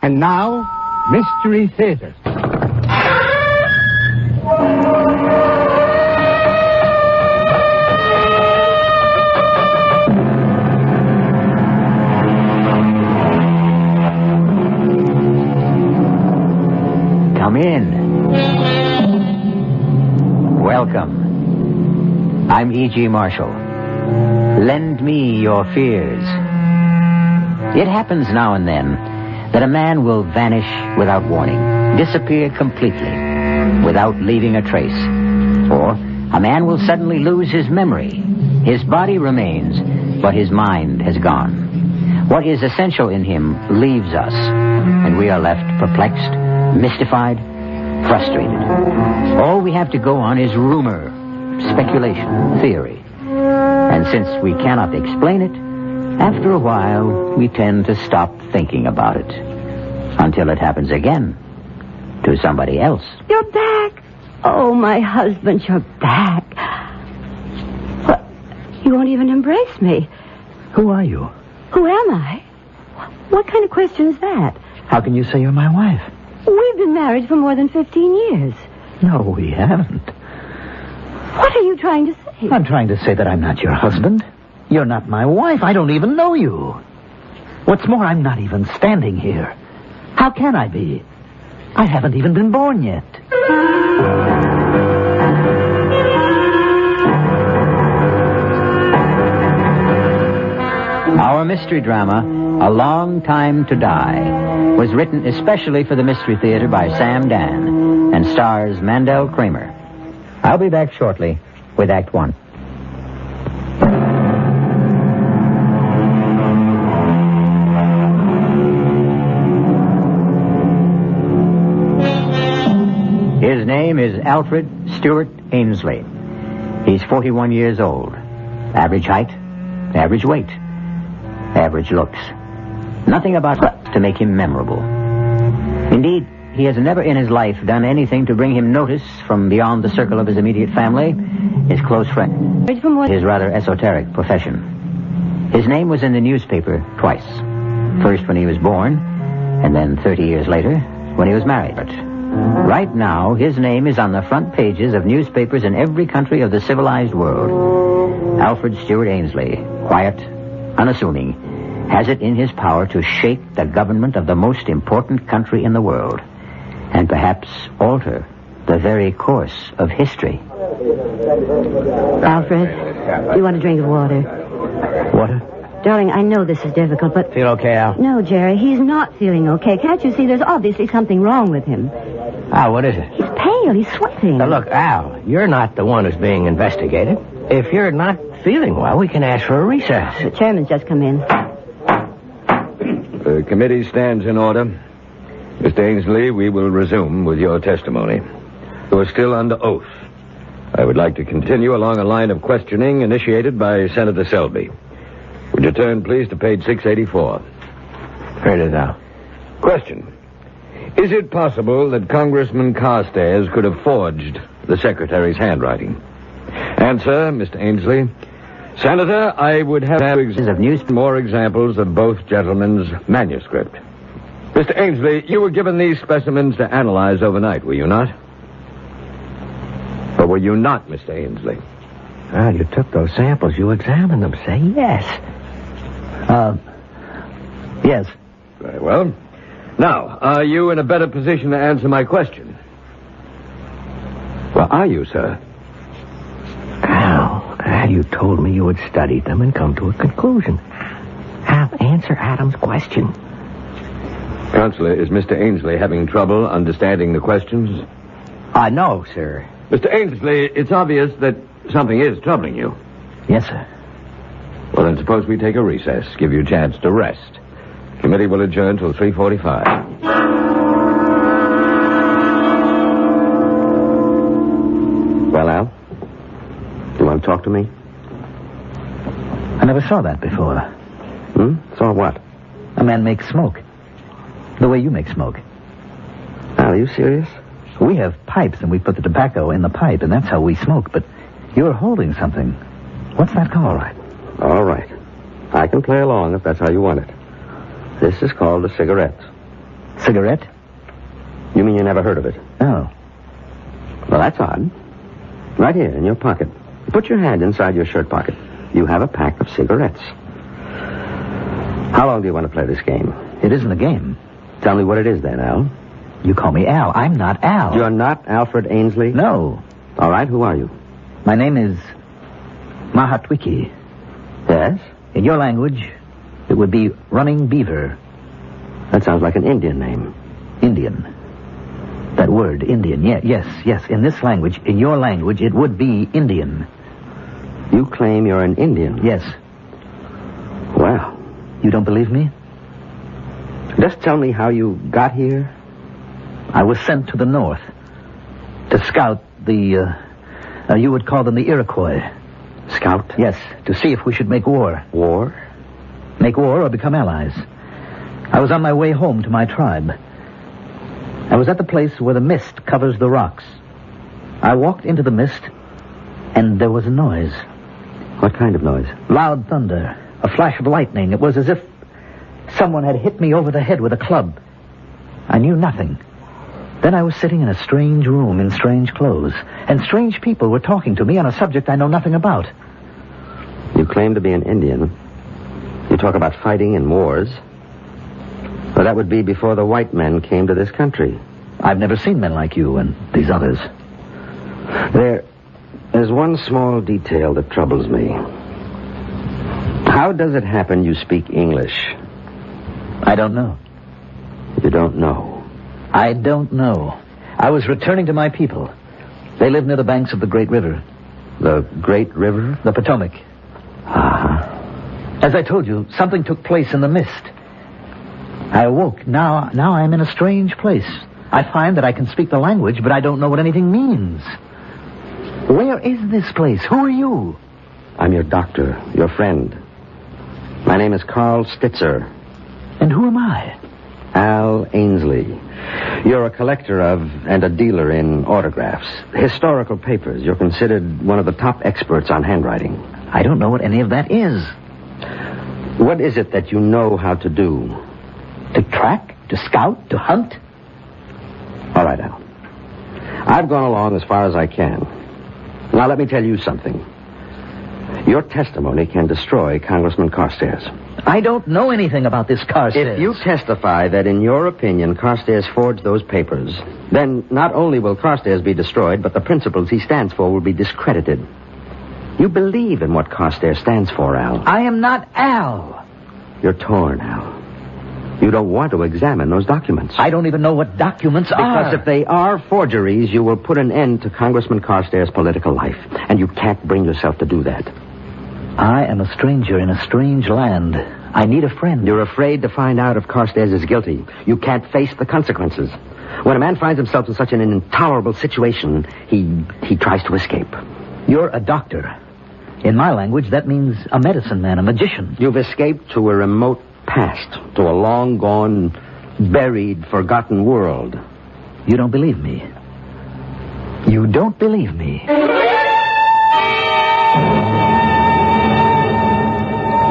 And now, Mystery Theater. Come in. Welcome. I'm E.G. Marshall. Lend me your fears. It happens now and then that a man will vanish without warning, disappear completely, without leaving a trace. Or a man will suddenly lose his memory. His body remains, but his mind has gone. What is essential in him leaves us, and we are left perplexed, mystified, frustrated. All we have to go on is rumor, speculation, theory. And since we cannot explain it, after a while, we tend to stop thinking about it. Until it happens again. To somebody else. You're back. Oh, my husband, you're back. What? You won't even embrace me. Who are you? Who am I? What kind of question is that? How can you say you're my wife? We've been married for more than 15 years. No, we haven't. What are you trying to say? I'm trying to say that I'm not your husband. You're not my wife. I don't even know you. What's more, I'm not even standing here. How can I be? I haven't even been born yet. Our mystery drama, A Long Time to Die, was written especially for the Mystery Theater by Sam Dan and stars Mandel Kramer. I'll be back shortly with Act One. His name is Alfred Stewart Ainsley. He's 41 years old. Average height, average weight, average looks. Nothing about to make him memorable. Indeed, he has never in his life done anything to bring him notice from beyond the circle of his immediate family, his close friend, his rather esoteric profession. His name was in the newspaper twice. First when he was born, and then 30 years later when he was married. Right now, his name is on the front pages of newspapers in every country of the civilized world. Alfred Stewart Ainsley, quiet, unassuming, has it in his power to shake the government of the most important country in the world, and perhaps alter the very course of history. Alfred, you want a drink of water? Water? Darling, I know this is difficult, but... Feel okay, Al? No, Jerry, he's not feeling okay. Can't you see there's obviously something wrong with him? Al, what is it? He's pale, he's sweating. Now, look, Al, you're not the one who's being investigated. If you're not feeling well, we can ask for a recess. The chairman's just come in. The committee stands in order. Mr. Ainsley, we will resume with your testimony. You are still under oath. I would like to continue along a line of questioning initiated by Senator Selby. Would you turn, please, to page 684? Heard it, Al. Question. Is it possible that Congressman Carstairs could have forged the secretary's handwriting? Answer, Mr. Ainsley. Senator, I would have more examples of both gentlemen's manuscript. Mr. Ainsley, you were given these specimens to analyze overnight, were you not? Or were you not, Mr. Ainsley? Well, you took those samples. You examined them. Say yes. Yes. Very well. Now, are you in a better position to answer my question? Well, are you, sir? Al, you told me you had studied them and come to a conclusion. Al, answer Adam's question. Counselor, is Mr. Ainsley having trouble understanding the questions? No, sir. Mr. Ainsley, it's obvious that something is troubling you. Yes, sir. Well, then suppose we take a recess, give you a chance to rest. Committee will adjourn till 3:45. Well, Al? You want to talk to me? I never saw that before. Saw what? A man makes smoke. The way you make smoke. Al, are you serious? We have pipes, and we put the tobacco in the pipe, and that's how we smoke. But you're holding something. What's that called? All right. I can play along if that's how you want it. This is called a cigarette. Cigarette? You mean you never heard of it? No. Well, that's odd. Right here, in your pocket. Put your hand inside your shirt pocket. You have a pack of cigarettes. How long do you want to play this game? It isn't a game. Tell me what it is then, Al. You call me Al. I'm not Al. You're not Alfred Ainsley? No. All right, who are you? My name is Mahatwiki. Yes? In your language, it would be Running Beaver. That sounds like an Indian name. Indian. That word, Indian. Yes. In this language, in your language, it would be Indian. You claim you're an Indian? Yes. Well. You don't believe me? Just tell me how you got here. I was sent to the north to scout the, you would call them the Iroquois. Scout? Yes, to see if we should make war. War? Make war or become allies. I was on my way home to my tribe. I was at the place where the mist covers the rocks. I walked into the mist, and there was a noise. What kind of noise? Loud thunder, a flash of lightning. It was as if someone had hit me over the head with a club. I knew nothing. Then I was sitting in a strange room in strange clothes, and strange people were talking to me on a subject I know nothing about. You claim to be an Indian. You talk about fighting and wars. Well, that would be before the white men came to this country. I've never seen men like you and these others. There's one small detail that troubles me. How does it happen you speak English? I don't know. You don't know? I don't know. I was returning to my people. They live near the banks of the Great River. The Great River? The Potomac. As I told you, something took place in the mist. I awoke. Now I'm in a strange place. I find that I can speak the language, but I don't know what anything means. Where is this place? Who are you? I'm your doctor, your friend. My name is Carl Stitzer. And who am I? Al Ainsley. You're a collector of and a dealer in autographs, historical papers. You're considered one of the top experts on handwriting. I don't know what any of that is. What is it that you know how to do? To track? To scout? To hunt? All right, Al. I've gone along as far as I can. Now, let me tell you something. Your testimony can destroy Congressman Carstairs. I don't know anything about this Carstairs. If you testify that, in your opinion, Carstairs forged those papers, then not only will Carstairs be destroyed, but the principles he stands for will be discredited. You believe in what Carstairs stands for, Al. I am not Al. You're torn, Al. You don't want to examine those documents. I don't even know what documents are. Because if they are forgeries, you will put an end to Congressman Carstairs' political life. And you can't bring yourself to do that. I am a stranger in a strange land. I need a friend. You're afraid to find out if Carstairs is guilty. You can't face the consequences. When a man finds himself in such an intolerable situation, he tries to escape. You're a doctor. In my language, that means a medicine man, a magician. You've escaped to a remote past, to a long-gone, buried, forgotten world. You don't believe me. You don't believe me.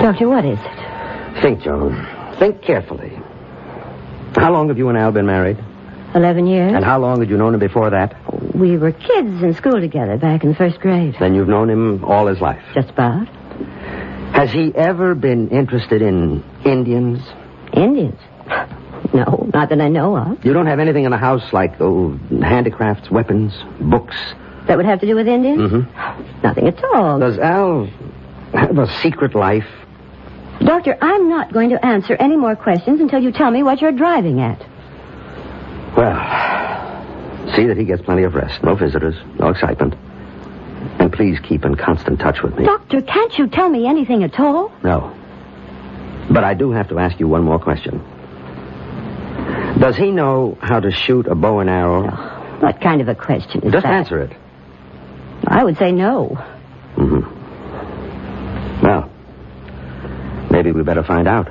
Doctor, what is it? Think, Joan. Think carefully. How long have you and Al been married? 11 years. And how long had you known him before that? We were kids in school together back in the first grade. Then you've known him all his life. Just about. Has he ever been interested in Indians? Indians? No, not that I know of. You don't have anything in the house like handicrafts, weapons, books? That would have to do with Indians? Mm-hmm. Nothing at all. Does Al have a secret life? Doctor, I'm not going to answer any more questions until you tell me what you're driving at. Well, see that he gets plenty of rest. No visitors, no excitement. And please keep in constant touch with me. Doctor, can't you tell me anything at all? No. But I do have to ask you one more question. Does he know how to shoot a bow and arrow? Oh, what kind of a question is Just that? answer it. I would say no. Mm-hmm. Well, maybe we better find out.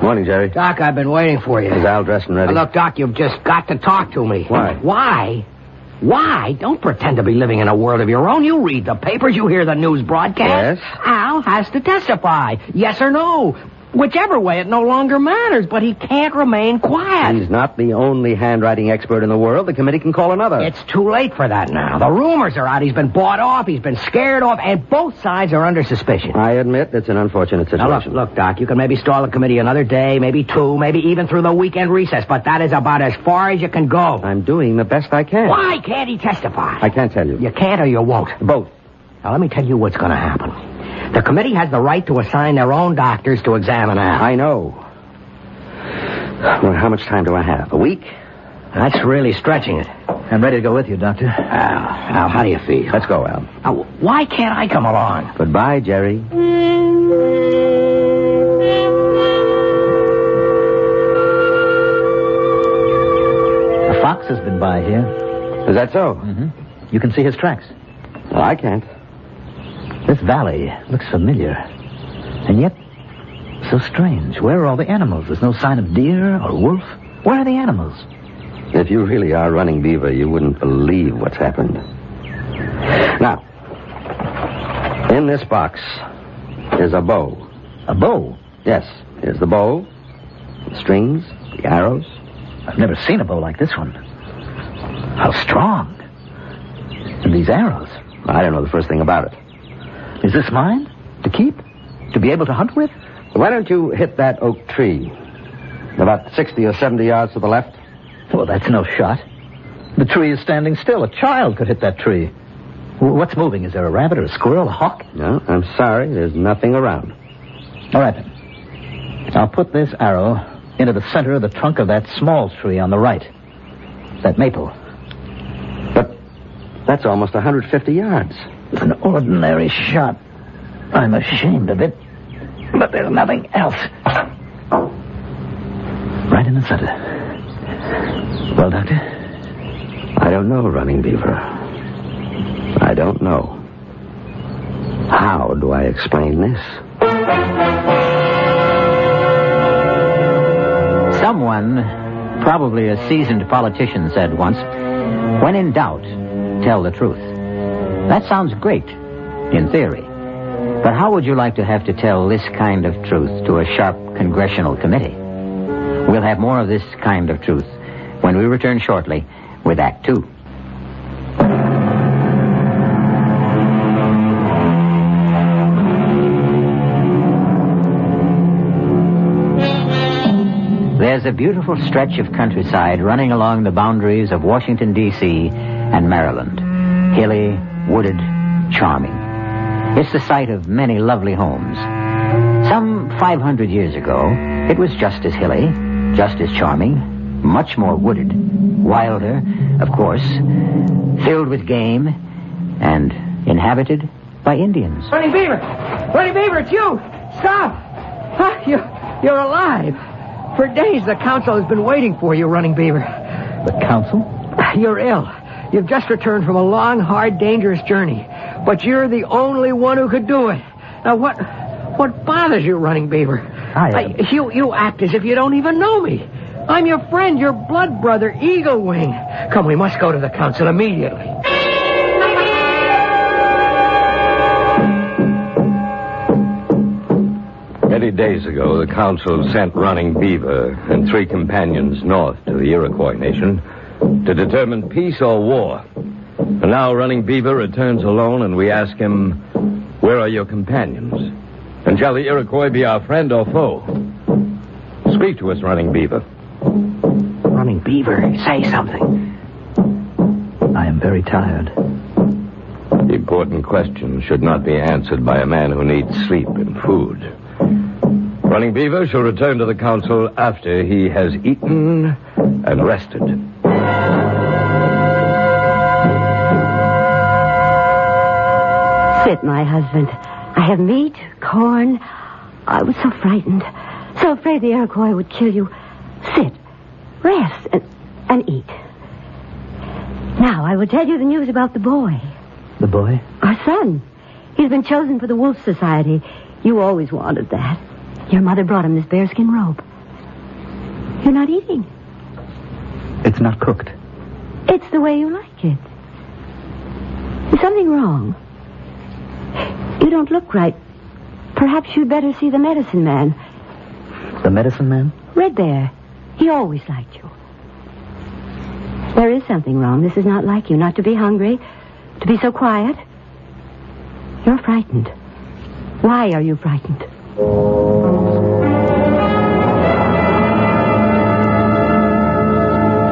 Morning, Jerry. Doc, I've been waiting for you. Is Al dressed and ready? Look, Doc, you've just got to talk to me. Why? Why? Why? Don't pretend to be living in a world of your own. You read the papers, you hear the news broadcast. Yes? Al has to testify. Yes or no. Whichever way, it no longer matters, but he can't remain quiet. He's not the only handwriting expert in the world. The committee can call another. It's too late for that now. The rumors are out. He's been bought off, he's been scared off, and both sides are under suspicion. I admit it's an unfortunate situation. Now, look, Doc, you can maybe stall the committee another day, maybe two, maybe even through the weekend recess, but that is about as far as you can go. I'm doing the best I can. Why can't he testify? I can't tell you. You can't or you won't? Both. Now, let me tell you what's going to happen. The committee has the right to assign their own doctors to examine Al. I know. Well, how much time do I have? A week? That's really stretching it. I'm ready to go with you, Doctor. Al, how do you feel? Let's go, Al. Why can't I come along? Goodbye, Jerry. A fox has been by here. Is that so? Mm-hmm. You can see his tracks. Well, I can't. This valley looks familiar. And yet, so strange. Where are all the animals? There's no sign of deer or wolf. Where are the animals? If you really are running beaver, you wouldn't believe what's happened. Now, in this box is a bow. A bow? Yes, here's the bow, the strings, the arrows. I've never seen a bow like this one. How strong. And these arrows. I don't know the first thing about it. Is this mine? To keep? To be able to hunt with? Why don't you hit that oak tree? About 60 or 70 yards to the left. Well, that's no shot. The tree is standing still. A child could hit that tree. What's moving? Is there a rabbit or a squirrel, a hawk? No, I'm sorry. There's nothing around. All right, then. I'll put this arrow into the center of the trunk of that small tree on the right. That maple. But that's almost 150 yards. It's an ordinary shot. I'm ashamed of it. But there's nothing else. Right in the center. Well, Doctor? I don't know, Running Beaver. I don't know. How do I explain this? Someone, probably a seasoned politician, said once, when in doubt, tell the truth. That sounds great, in theory. But how would you like to have to tell this kind of truth to a sharp congressional committee? We'll have more of this kind of truth when we return shortly with Act Two. There's a beautiful stretch of countryside running along the boundaries of Washington, D.C. and Maryland. Hilly, wooded, charming. It's the site of many lovely homes. Some 500 years ago, it was just as hilly, just as charming, much more wooded, wilder, of course, filled with game, and inhabited by Indians. Running Beaver! Running Beaver, it's you! Stop! Huh, you're alive. For days, the council has been waiting for you, Running Beaver. The council? You're ill. You've just returned from a long, hard, dangerous journey. But you're the only one who could do it. Now, what bothers you, Running Beaver? You act as if you don't even know me. I'm your friend, your blood brother, Eagle Wing. Come, we must go to the council immediately. Many days ago, the council sent Running Beaver and 3 companions north to the Iroquois nation to determine peace or war. And now Running Beaver returns alone, and we ask him, where are your companions? And shall the Iroquois be our friend or foe? Speak to us, Running Beaver. Running Beaver, say something. I am very tired. Important questions should not be answered by a man who needs sleep and food. Running Beaver shall return to the council after he has eaten and rested. Sit, my husband. I have meat, corn. I was so frightened. So afraid the Iroquois would kill you. Sit, rest, and eat. Now, I will tell you the news about the boy. The boy? Our son. He's been chosen for the Wolf Society. You always wanted that. Your mother brought him this bearskin robe. You're not eating. It's not cooked. It's the way you like it. Is something wrong? You don't look right. Perhaps you'd better see the medicine man. The medicine man? Red Bear. He always liked you. There is something wrong. This is not like you. Not to be hungry, to be so quiet. You're frightened. Why are you frightened?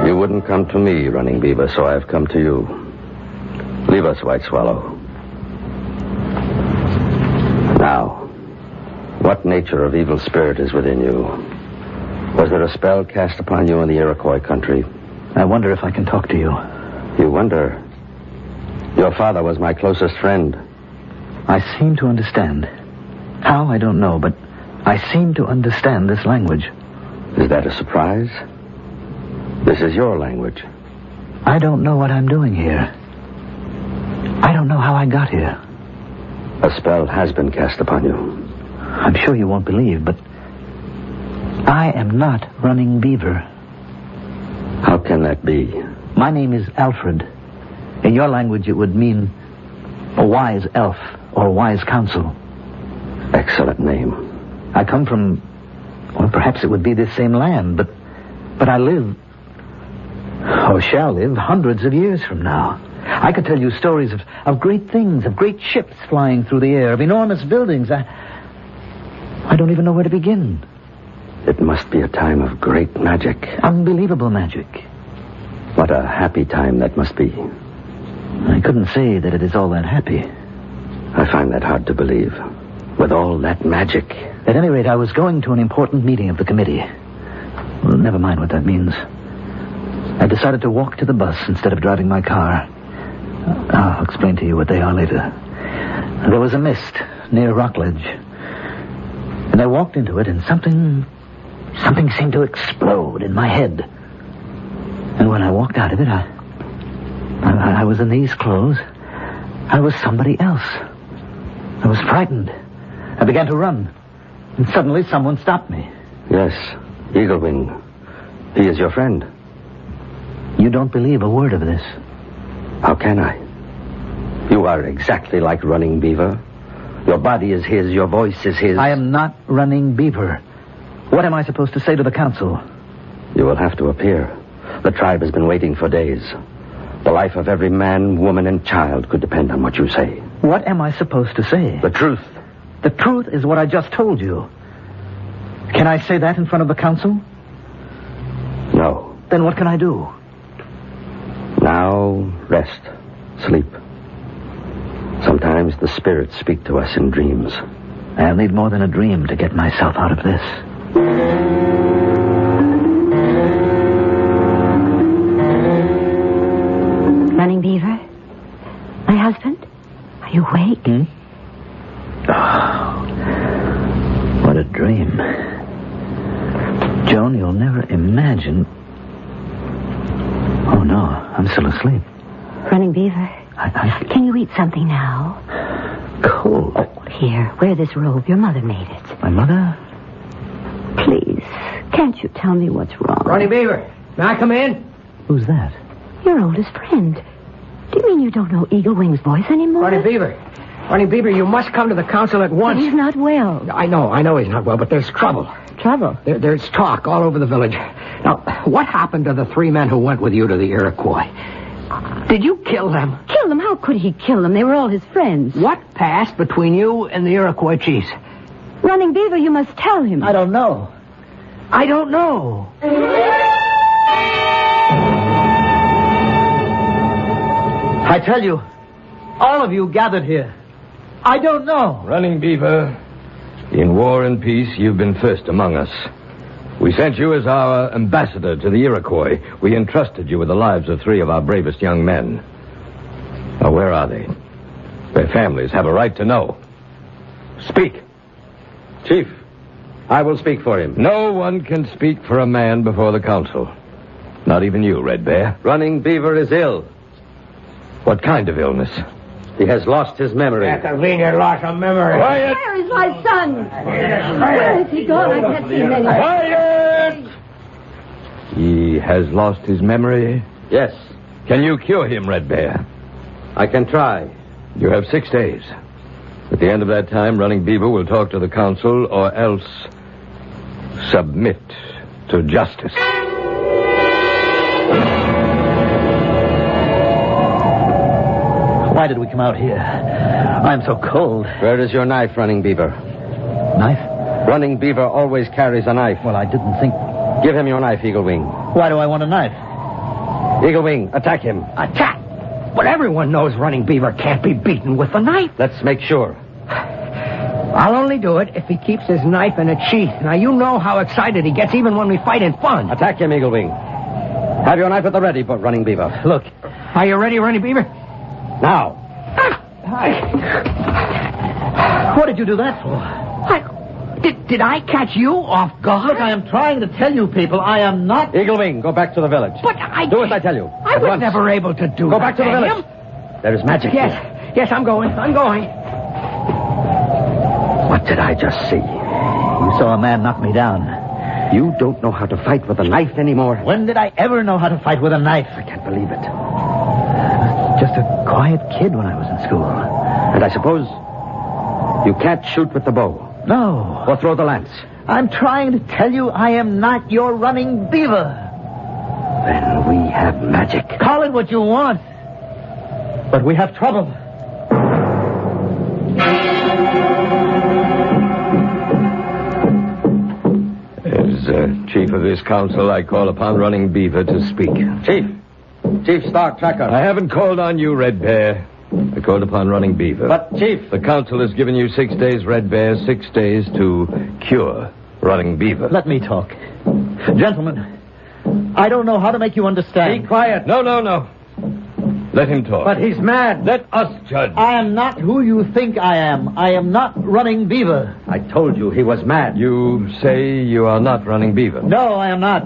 You wouldn't come to me, Running Beaver, so I've come to you. Leave us, White Swallow. Now, what nature of evil spirit is within you? Was there a spell cast upon you in the Iroquois country? I wonder if I can talk to you. You wonder? Your father was my closest friend. I seem to understand. How, I don't know, but I seem to understand this language. Is that a surprise? This is your language. I don't know what I'm doing here. I don't know how I got here. A spell has been cast upon you. I'm sure you won't believe, but I am not Running Beaver. How can that be? My name is Alfred. In your language, it would mean a wise elf or wise counsel. Excellent name. I come from, well, perhaps it would be this same land, but I live, or shall live, hundreds of years from now. I could tell you stories of great things, of great ships flying through the air, of enormous buildings. I don't even know where to begin. It must be a time of great magic. Unbelievable magic. What a happy time that must be. I couldn't say that it is all that happy. I find that hard to believe. With all that magic. At any rate, I was going to an important meeting of the committee. Well, never mind what that means. I decided to walk to the bus instead of driving my car. I'll explain to you what they are later. There was a mist near Rockledge. And I walked into it, and something seemed to explode in my head. And when I walked out of it, I was in these clothes. I was somebody else. I was frightened. I began to run. And suddenly someone stopped me. Yes, Eaglewing. He is your friend. You don't believe a word of this. How can I? You are exactly like Running Beaver. Your body is his, your voice is his. I am not Running Beaver. What am I supposed to say to the council? You will have to appear. The tribe has been waiting for days. The life of every man, woman, and child could depend on what you say. What am I supposed to say? The truth. The truth is what I just told you. Can I say that in front of the council? No. Then what can I do? Now, rest. Sleep. Sometimes the spirits speak to us in dreams. I'll need more than a dream to get myself out of this. Running Beaver? My husband? Are you awake? Oh, what a dream. Joan, you'll never imagine. Oh, no, I'm still asleep. Running Beaver? Can you eat something now? Cold. Oh, here, wear this robe. Your mother made it. My mother? Please, can't you tell me what's wrong? Running Beaver, may I come in? Who's that? Your oldest friend. Do you mean you don't know Eagle Wing's voice anymore? Running Beaver, you must come to the council at once. He's not well. I know he's not well, but there's trouble. Trouble? There's talk all over the village. Now, what happened to the 3 men who went with you to the Iroquois? Did you kill them? Kill them? How could he kill them? They were all his friends. What passed between you and the Iroquois chiefs? Running Beaver, you must tell him. I don't know. I don't know. I tell you, all of you gathered here. I don't know. Running Beaver, in war and peace, you've been first among us. We sent you as our ambassador to the Iroquois. We entrusted you with the lives of 3 of our bravest young men. Now, where are they? Their families have a right to know. Speak. Chief, I will speak for him. No one can speak for a man before the council. Not even you, Red Bear. Running Beaver is ill. What kind of illness? He has lost his memory. A convenient loss of memory. Quiet! Where is my son? Where is he gone? I can't see him anywhere. Quiet! He has lost his memory? Yes. Can you cure him, Red Bear? I can try. You have 6 days. At the end of that time, Running Beaver will talk to the council or else submit to justice. Why did we come out here? I'm so cold. Where is your knife, Running Beaver? Knife? Running Beaver always carries a knife. Well, I didn't think... Give him your knife, Eagle Wing. Why do I want a knife? Eagle Wing, attack him. Attack! But everyone knows Running Beaver can't be beaten with a knife. Let's make sure. I'll only do it if he keeps his knife in a sheath. Now, you know how excited he gets even when we fight in fun. Attack him, Eagle Wing. Have your knife at the ready, but Running Beaver. Look. Are you ready, Running Beaver? Now. What did you do that for? Did I catch you off guard? Look, I am trying to tell you people I am not... Eagle Wing, go back to the village. But I... Do as I tell you. I was never able to do that. Go back to the village. There is magic Yes. here. Yes, I'm going. What did I just see? You saw a man knock me down. You don't know how to fight with a knife anymore. When did I ever know how to fight with a knife? I can't believe it. Just a quiet kid when I was in school. And I suppose you can't shoot with the bow. No. Or throw the lance. I'm trying to tell you I am not your Running Beaver. Then we have magic. Call it what you want. But we have trouble. As chief of this council, I call upon Running Beaver to speak. Chief Star Tracker. I haven't called on you, Red Bear. I called upon Running Beaver. But, Chief... The council has given you 6 days, Red Bear, 6 days to cure Running Beaver. Let me talk. Gentlemen, I don't know how to make you understand. Be quiet. No. Let him talk. But he's mad. Let us judge. I am not who you think I am. I am not Running Beaver. I told you he was mad. You say you are not Running Beaver. No, I am not.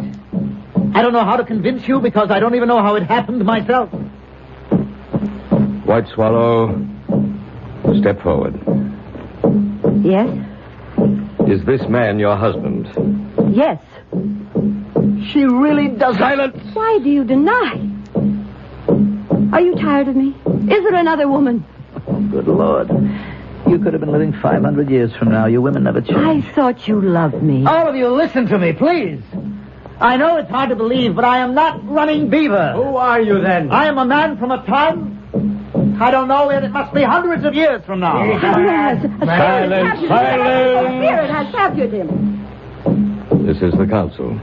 I don't know how to convince you because I don't even know how it happened myself. White Swallow, step forward. Yes? Is this man your husband? Yes. She really does... Silence! Why do you deny? Are you tired of me? Is there another woman? Good Lord. You could have been living 500 years from now. You women never change. I thought you loved me. All of you, listen to me, please. I know it's hard to believe, but I am not Running Beaver. Who are you, then? I am a man from a time... I don't know, and it must be hundreds of years from now. Yes. Silence! A spirit has captured him. This is the council.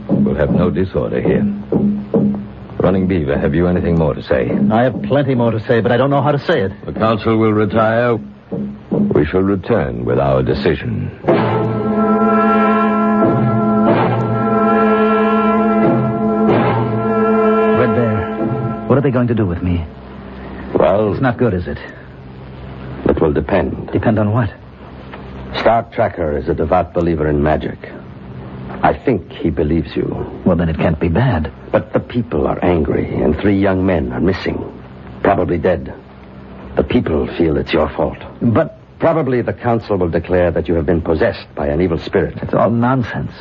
We'll have no disorder here. Running Beaver, have you anything more to say? I have plenty more to say, but I don't know how to say it. The council will retire. We shall return with our decision. Red Bear, what are they going to do with me? Well, It's not good, is it? it will depend. Depend on what? Star Tracker is a devout believer in magic. I think he believes you. Well, then it can't be bad. But the people are angry, and 3 young men are missing. Probably dead. The people feel it's your fault. But Probably the council will declare that you have been possessed by an evil spirit. it's all nonsense.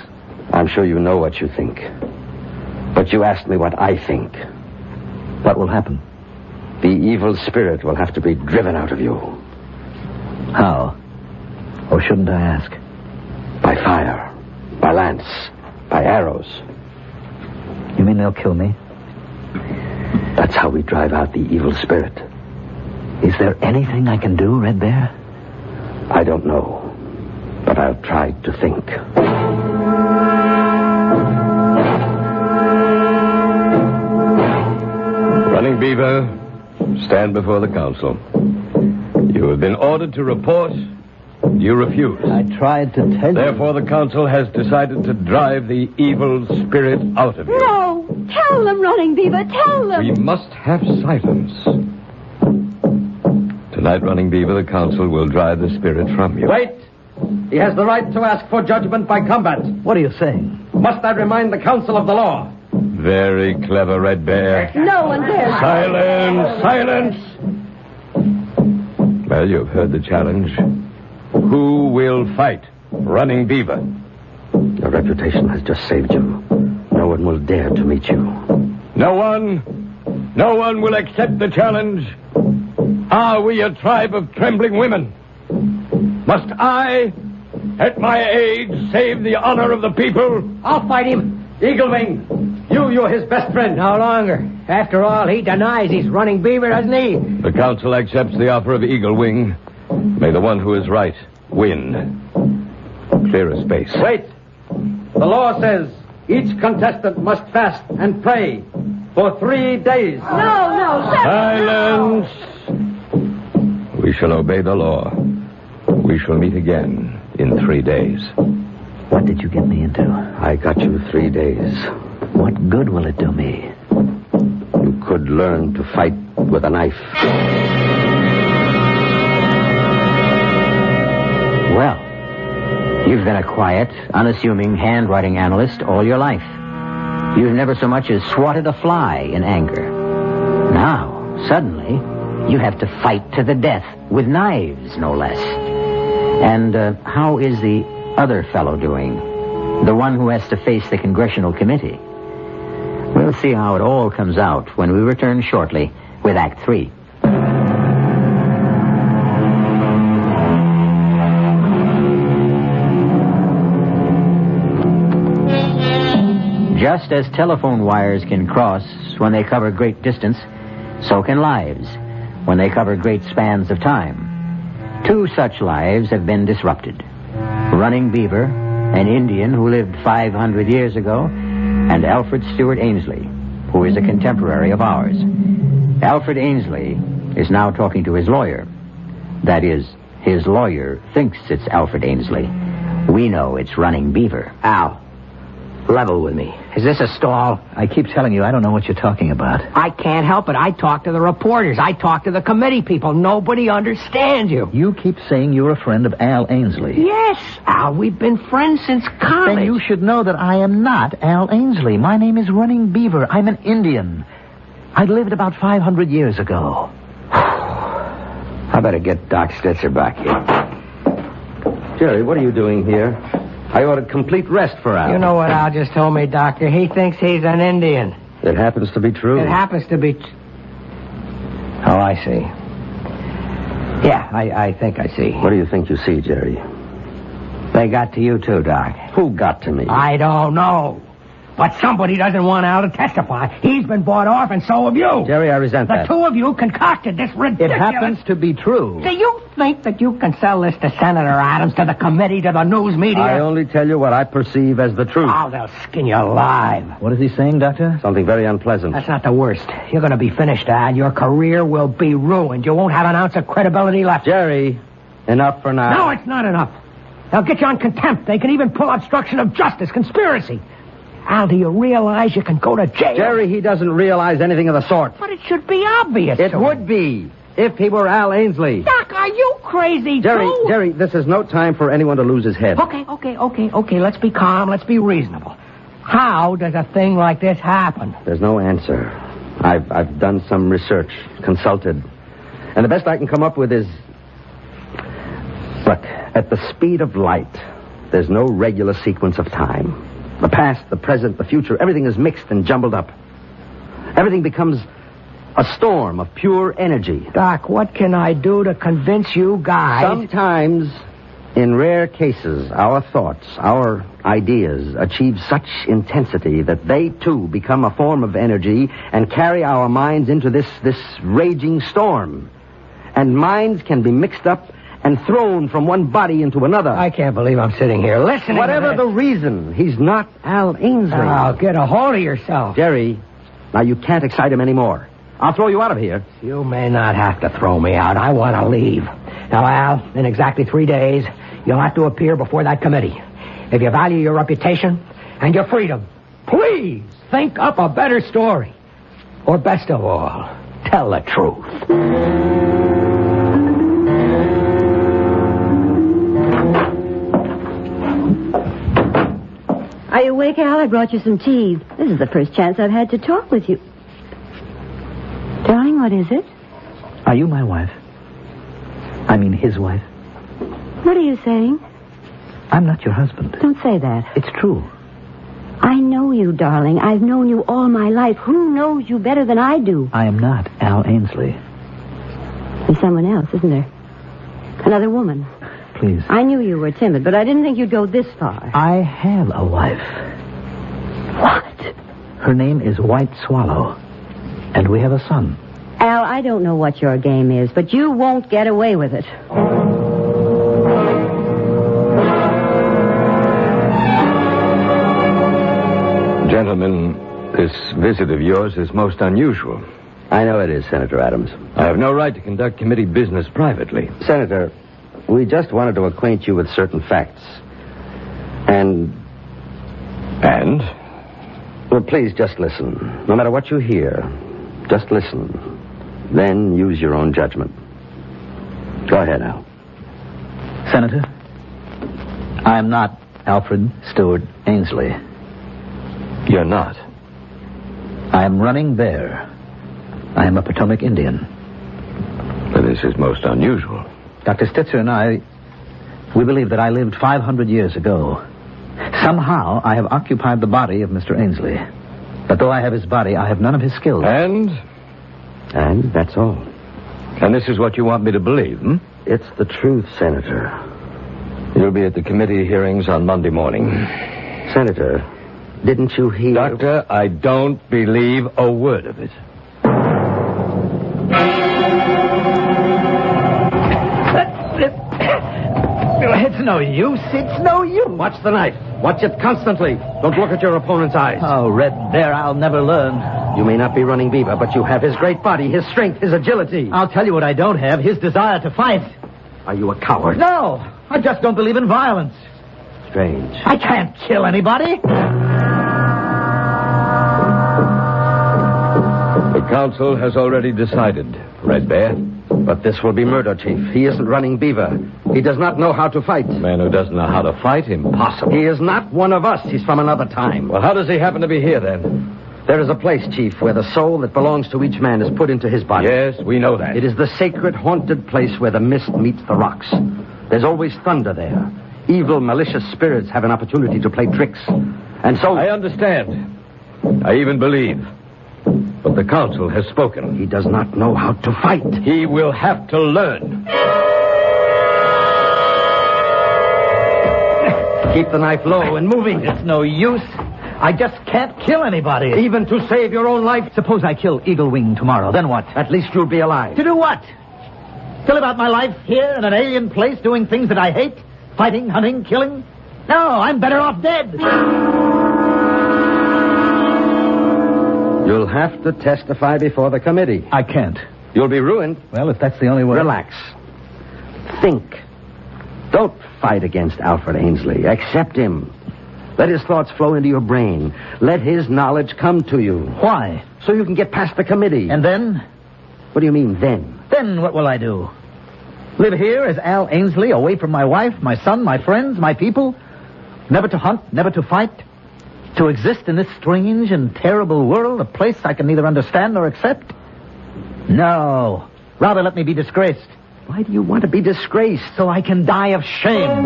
I'm sure you know what you think. But you asked me what I think. What will happen? The evil spirit will have to be driven out of you. How? Or shouldn't I ask? By fire. By lance. By arrows. You mean they'll kill me? That's how we drive out the evil spirit. Is there anything I can do, Red Bear? I don't know. But I'll try to think. Running Beaver, stand before the council. You have been ordered to report. You refuse. I tried to tell you. Therefore, the council has decided to drive the evil spirit out of you. No. Tell them, Running Beaver. Tell them. We must have silence. Tonight, Running Beaver, the council will drive the spirit from you. Wait! He has the right to ask for judgment by combat. What are you saying? Must I remind the council of the law? Very clever, Red Bear. No one dares. Silence! Silence! Well, you've heard the challenge. Who will fight Running Beaver? Your reputation has just saved you. No one will dare to meet you. No one? No one will accept the challenge. Are we a tribe of trembling women? Must I, at my age, save the honor of the people? I'll fight him. Eagle Wing, you're his best friend. No longer. After all, he denies he's running beaver, doesn't he? The council accepts the offer of Eagle Wing. May the one who is right win. Clear a space. Wait. The law says each contestant must fast and pray for 3 days. No. Silence! We shall obey the law. We shall meet again in 3 days. What did you get me into? I got you 3 days. What good will it do me? You could learn to fight with a knife. Well, you've been a quiet, unassuming handwriting analyst all your life. You've never so much as swatted a fly in anger. Now, suddenly, you have to fight to the death with knives, no less. And how is the other fellow doing? The one who has to face the congressional committee? We'll see how it all comes out when we return shortly with Act 3. Just as telephone wires can cross when they cover great distance, so can lives when they cover great spans of time. 2 such lives have been disrupted. Running Beaver, an Indian who lived 500 years ago, and Alfred Stewart Ainsley, who is a contemporary of ours. Alfred Ainsley is now talking to his lawyer. That is, his lawyer thinks it's Alfred Ainsley. We know it's Running Beaver. Al, level with me. Is this a stall? I keep telling you, I don't know what you're talking about. I can't help it. I talk to the reporters. I talk to the committee people. Nobody understands you. You keep saying you're a friend of Al Ainsley. Yes, Al. We've been friends since college. Then you should know that I am not Al Ainsley. My name is Running Beaver. I'm an Indian. I lived about 500 years ago. I better get Doc Stitzer back here. Jerry, what are you doing here? I ordered complete rest for Al. You know what Al just told me, Doctor? He thinks he's an Indian. It happens to be true. It happens to be... Oh, I see. Yeah, I think I see. What do you think you see, Jerry? They got to you too, Doc. Who got to me? I don't know. But somebody doesn't want Al to testify. He's been bought off, and so have you. Jerry, I resent the that. The 2 of you concocted this ridiculous... It happens to be true. Do you think that you can sell this to Senator Adams, to the committee, to the news media? I only tell you what I perceive as the truth. Oh, they'll skin you alive. What is he saying, Doctor? Something very unpleasant. That's not the worst. You're going to be finished, Al. Your career will be ruined. You won't have an ounce of credibility left. Jerry, enough for now. No, it's not enough. They'll get you on contempt. They can even pull obstruction of justice, conspiracy. Al, do you realize you can go to jail? Jerry, he doesn't realize anything of the sort. But it should be obvious. It would be, if he were Al Ainsley. Doc, are you crazy, Jerry, this is no time for anyone to lose his head. Okay. Let's be calm. Let's be reasonable. How does a thing like this happen? There's no answer. I've done some research, consulted. And the best I can come up with is... Look, at the speed of light, there's no regular sequence of time. The past, the present, the future, everything is mixed and jumbled up. Everything becomes a storm of pure energy. Doc, what can I do to convince you guys? Sometimes, in rare cases, our thoughts, our ideas achieve such intensity that they, too, become a form of energy and carry our minds into this raging storm. And minds can be mixed up and thrown from one body into another. I can't believe I'm sitting here listening. Whatever the reason, he's not Al Ainsley. Oh, get a hold of yourself. Jerry, now you can't excite him anymore. I'll throw you out of here. You may not have to throw me out. I want to leave. Now, Al, in exactly 3 days, you'll have to appear before that committee. If you value your reputation and your freedom, please think up a better story. Or best of all, tell the truth. Are you awake, Al? I brought you some tea. This is the first chance I've had to talk with you. Darling, what is it? Are you my wife? I mean his wife? What are you saying? I'm not your husband. Don't say that. It's true. I know you, darling. I've known you all my life. Who knows you better than I do? I am not Al Ainsley. There's someone else, isn't there? Another woman. Please. I knew you were timid, but I didn't think you'd go this far. I have a wife. What? Her name is White Swallow. And we have a son. Al, I don't know what your game is, but you won't get away with it. Gentlemen, this visit of yours is most unusual. I know it is, Senator Adams. I have no right to conduct committee business privately. Senator, we just wanted to acquaint you with certain facts. And? Well, please just listen. No matter what you hear, just listen. Then use your own judgment. Go ahead, Al. Senator, I am not Alfred Stewart Ainsley. You're not. I am running there. I am a Potomac Indian. But this is most unusual. Dr. Stitzer and I, we believe that I lived 500 years ago. Somehow, I have occupied the body of Mr. Ainsley. But though I have his body, I have none of his skills. And that's all. And this is what you want me to believe, hmm? It's the truth, Senator. You'll be at the committee hearings on Monday morning. Senator, didn't you hear... Doctor, I don't believe a word of it. It's no use. It's no use. Watch the knife. Watch it constantly. Don't look at your opponent's eyes. Oh, Red Bear, I'll never learn. You may not be running Beaver, but you have his great body, his strength, his agility. I'll tell you what I don't have, his desire to fight. Are you a coward? No, I just don't believe in violence. Strange. I can't kill anybody. The council has already decided, Red Bear. But this will be murder, Chief. He isn't running Beaver. He does not know how to fight. A man who doesn't know how to fight? Impossible. He is not one of us. He's from another time. Well, how does he happen to be here, then? There is a place, Chief, where the soul that belongs to each man is put into his body. Yes, we know that. It is the sacred, haunted place where the mist meets the rocks. There's always thunder there. Evil, malicious spirits have an opportunity to play tricks. And so... I understand. I even believe. But the council has spoken. He does not know how to fight. He will have to learn. Keep the knife low and moving. It's no use. I just can't kill anybody. Even to save your own life. Suppose I kill Eagle Wing tomorrow. Then what? At least you'll be alive. To do what? To live out my life here in an alien place doing things that I hate? Fighting, hunting, killing? No, I'm better off dead. You'll have to testify before the committee. I can't. You'll be ruined. Well, if that's the only way... Relax. Think. Don't fight against Alfred Ainsley. Accept him. Let his thoughts flow into your brain. Let his knowledge come to you. Why? So you can get past the committee. And then? What do you mean, then? Then what will I do? Live here as Al Ainsley, away from my wife, my son, my friends, my people? Never to hunt, never to fight? To exist in this strange and terrible world, a place I can neither understand nor accept? No. Rather let me be disgraced. Why do you want to be disgraced? So I can die of shame.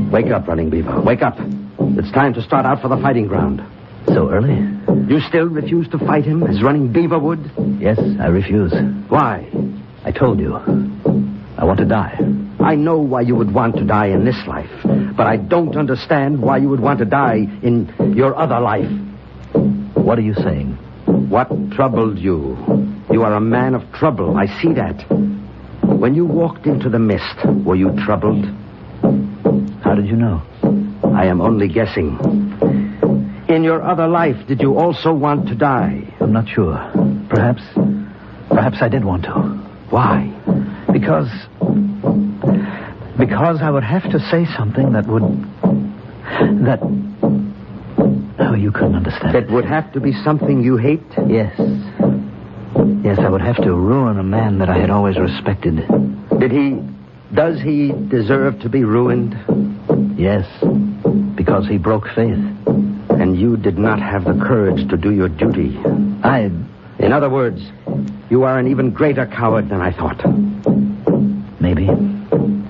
Wake up, Running Beaver. Wake up. It's time to start out for the fighting ground. So early? You still refuse to fight him as Running Beaver would? Yes, I refuse. Why? I told you. I want to die. I know why you would want to die in this life, but I don't understand why you would want to die in your other life. What are you saying? What troubled you? You are a man of trouble. I see that. When you walked into the mist, were you troubled? How did you know? I am only guessing. In your other life, did you also want to die? I'm not sure. Perhaps I did want to. Why? Because I would have to say something that oh, you couldn't understand. It would have to be something you hate? Yes. Yes, I would have to ruin a man that I had always respected. Does he deserve to be ruined? Yes, because he broke faith. And you did not have the courage to do your duty. In other words, you are an even greater coward than I thought. Maybe.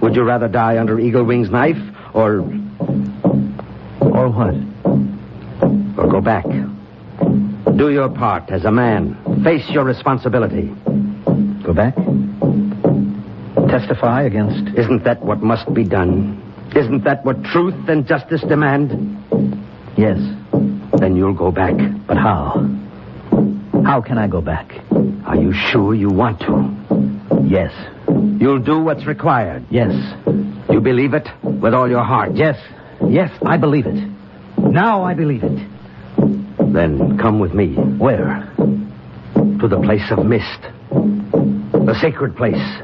Would Would you rather die under Eagle Wing's knife, or... Or what? Or go back? Do your part as a man. Face your responsibility. Go back? Testify against... Isn't that what must be done? Isn't that what truth and justice demand? Yes. Then you'll go back. But how? How can I go back? Are you sure you want to? Yes. You'll do what's required? Yes. You believe it with all your heart? Yes. Yes, I believe it. Now I believe it. Then come with me. Where? To the place of mist. The sacred place.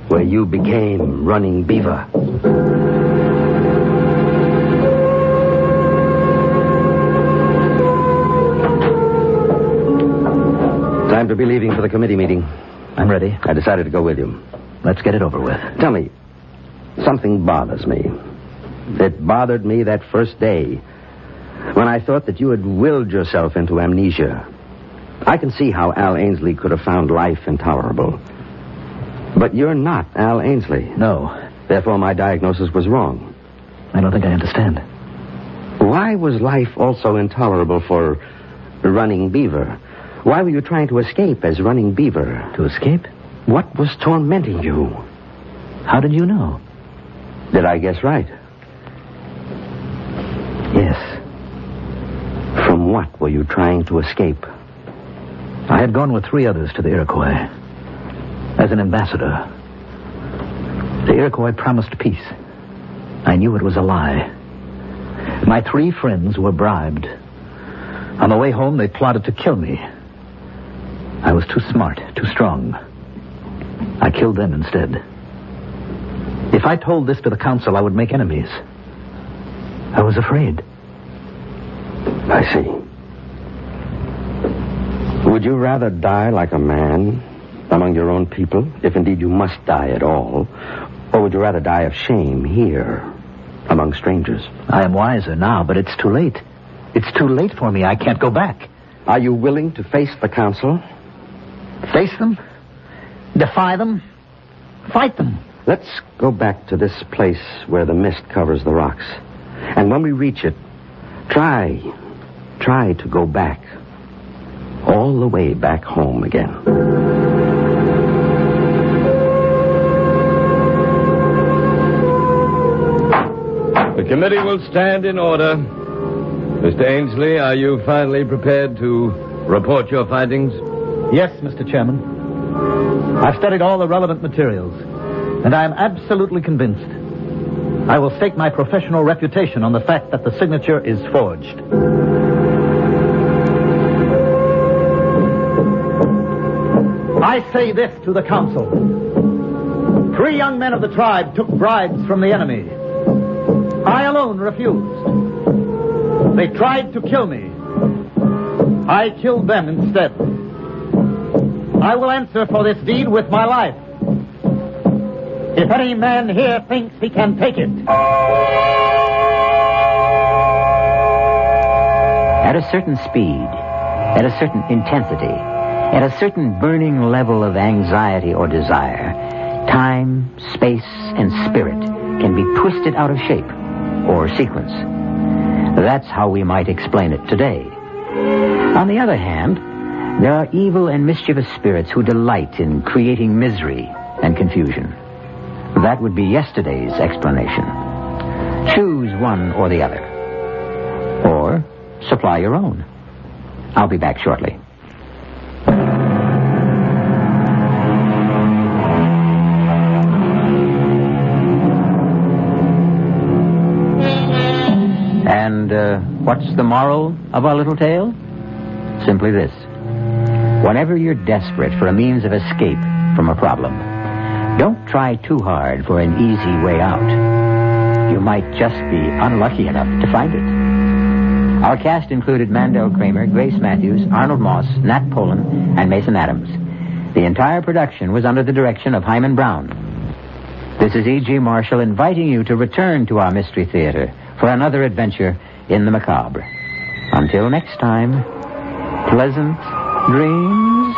Where you became Running Beaver. Time to be leaving for the committee meeting. I'm ready. I decided to go with you. Let's get it over with. Tell me, something bothers me. It bothered me that first day when I thought that you had willed yourself into amnesia. I can see how Al Ainsley could have found life intolerable. But you're not Al Ainsley. No. Therefore, my diagnosis was wrong. I don't think I understand. Why was life also intolerable for Running Beaver? Why were you trying to escape as Running Beaver? To escape? What was tormenting you? How did you know? Did I guess right? Yes. From what were you trying to escape? I had gone with 3 others to the Iroquois as an ambassador. The Iroquois promised peace. I knew it was a lie. My 3 friends were bribed. On the way home, they plotted to kill me. I was too smart, too strong. I killed them instead. If I told this to the council, I would make enemies. I was afraid. I see. Would you rather die like a man among your own people, if indeed you must die at all, or would you rather die of shame here among strangers? I am wiser now, but it's too late. It's too late for me. I can't go back. Are you willing to face the council? Face them? Defy them? Fight them? Let's go back to this place where the mist covers the rocks. And when we reach it, try to go back. All the way back home again. The committee will stand in order. Mr. Ainsley, are you finally prepared to report your findings? Yes, Mr. Chairman. I've studied all the relevant materials, and I am absolutely convinced. I will stake my professional reputation on the fact that the signature is forged. I say this to the council. 3 young men of the tribe took bribes from the enemy. I alone refused. They tried to kill me. I killed them instead. I will answer for this deed with my life. If any man here thinks he can take it. At a certain speed, at a certain intensity, at a certain burning level of anxiety or desire, time, space, and spirit can be twisted out of shape or sequence. That's how we might explain it today. On the other hand, there are evil and mischievous spirits who delight in creating misery and confusion. That would be yesterday's explanation. Choose one or the other. Or supply your own. I'll be back shortly. And what's the moral of our little tale? Simply this. Whenever you're desperate for a means of escape from a problem, don't try too hard for an easy way out. You might just be unlucky enough to find it. Our cast included Mandel Kramer, Grace Matthews, Arnold Moss, Nat Polan, and Mason Adams. The entire production was under the direction of Hyman Brown. This is E.G. Marshall inviting you to return to our Mystery Theater for another adventure in the macabre. Until next time, pleasant dreams.